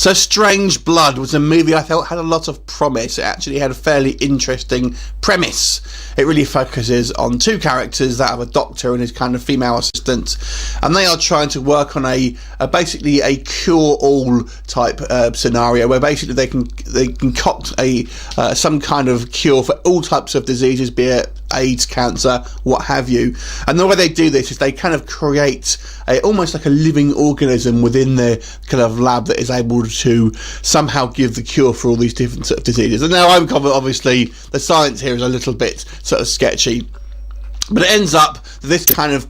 So Strange Blood was a movie I felt had a lot of promise. It actually had a fairly interesting premise. It really focuses on two characters, that of a doctor and his kind of female assistant, and they are trying to work on basically a cure-all type scenario where basically they concoct some kind of cure for all types of diseases, be it AIDS, cancer, what have you. And the way they do this is they kind of create almost like a living organism within the kind of lab that is able to somehow give the cure for all these different sort of diseases. And now I'm confident, obviously, the science here is a little bit sort of sketchy. But it ends up that this kind of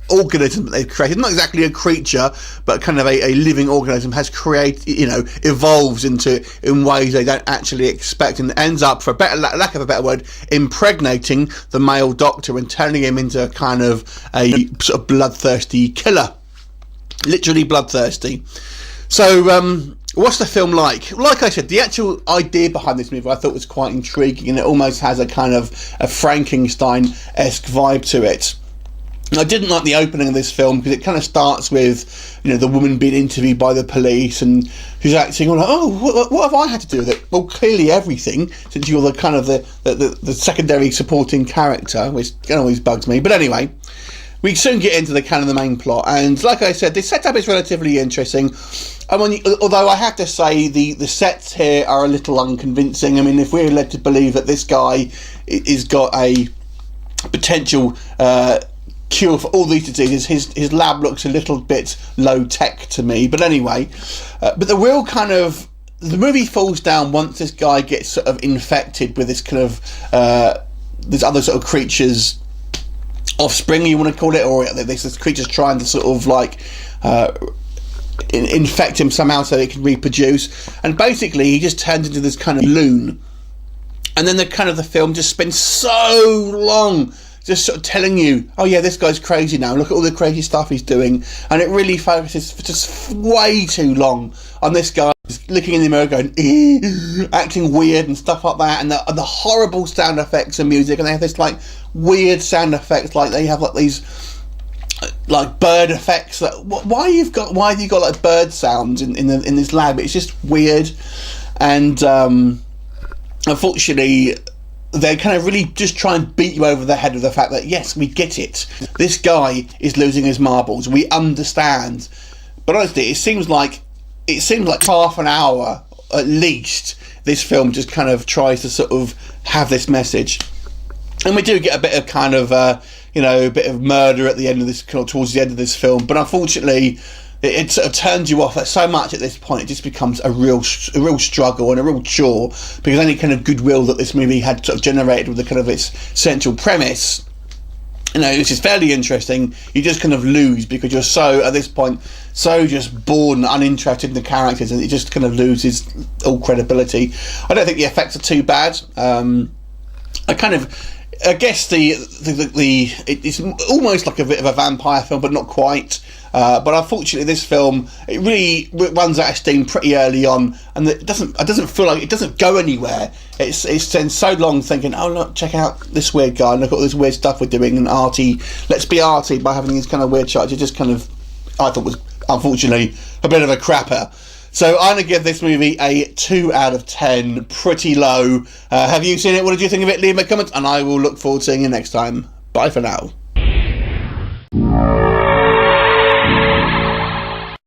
organism that they've created, not exactly a creature, but kind of a living organism, has evolves in ways they don't actually expect, and ends up, for lack of a better word, impregnating the male doctor and turning him into kind of a sort of bloodthirsty killer. Literally bloodthirsty. So, what's the film like? Like I said, the actual idea behind this movie I thought was quite intriguing, and it almost has a kind of a Frankenstein-esque vibe to it. I didn't like the opening of this film because it kind of starts with, the woman being interviewed by the police, and who's acting like, what have I had to do with it? Well, clearly everything, since you're the kind of the secondary supporting character, which always bugs me. But anyway, we soon get into the main plot, and like I said, the setup is relatively interesting. Although I have to say the sets here are a little unconvincing. I mean, if we're led to believe that this guy is got a potential cure for all these diseases, his lab looks a little bit low tech to me. But anyway, but the real the movie falls down once this guy gets sort of infected with this kind of this other sort of creature's offspring, you want to call it, or this creature's trying to sort of like infect him somehow so it can reproduce, and basically he just turns into this kind of loon. And then the film just spends so long just sort of telling you, oh yeah, this guy's crazy now, look at all the crazy stuff he's doing, and it really focuses for just way too long on this guy just looking in the mirror going acting weird and stuff like that, and the horrible sound effects and music, and they have this like weird sound effects, like they have like these like bird effects. Why have you got like bird sounds in this lab? It's just weird, and unfortunately they kind of really just try and beat you over the head with the fact that yes, we get it, this guy is losing his marbles, we understand. But honestly, it seems like half an hour at least this film just kind of tries to sort of have this message, and we do get a bit of kind of a bit of murder at the end of this, towards the end of this film, but unfortunately it sort of turns you off so much at this point. It just becomes a real struggle and a real chore, because any kind of goodwill that this movie had sort of generated with the kind of its central premise, which is fairly interesting, you just kind of lose, because you're so, at this point, so just bored and uninterested in the characters, and it just kind of loses all credibility. I don't think the effects are too bad. I guess it's almost like a bit of a vampire film, but not quite. But unfortunately, this film, it really runs out of steam pretty early on, and it doesn't feel like it doesn't go anywhere. It spends so long thinking, oh look, check out this weird guy, look at all this weird stuff we're doing, and let's be arty by having these kind of weird shots. It just kind of, I thought, was unfortunately a bit of a crapper. So I'm going to give this movie a 2 out of 10, pretty low. Have you seen it? What did you think of it? Leave me a comment, and I will look forward to seeing you next time. Bye for now.